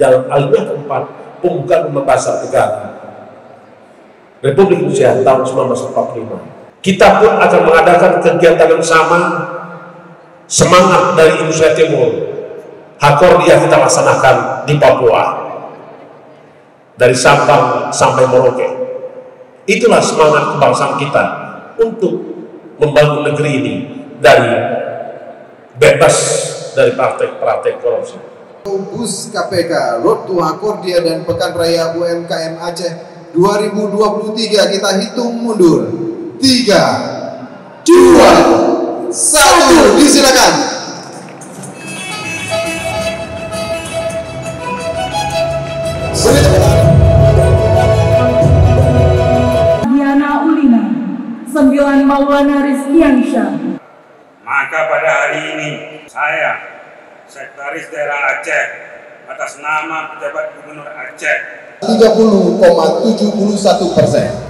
dalam alinea keempat pembukaan pembebasan negara Republik Indonesia tahun 1945. Kita pun akan mengadakan kegiatan yang sama, semangat dari Indonesia Timur. Hakordia kita laksanakan di Papua, dari Sabang sampai Merauke. Itulah semangat kebangsaan kita untuk membangun negeri ini dari bebas dari praktek-praktek korupsi. Bus KPK, Road to Hakordia dan Pekan Raya UMKM Aceh 2023 kita hitung mundur. 3, 2, 1, disilakan. Diana Ulina, 9 Maulana Rizkiansyah. Maka pada hari ini saya, Sekretaris Daerah Aceh, atas nama Pejabat Gubernur Aceh 30,71%.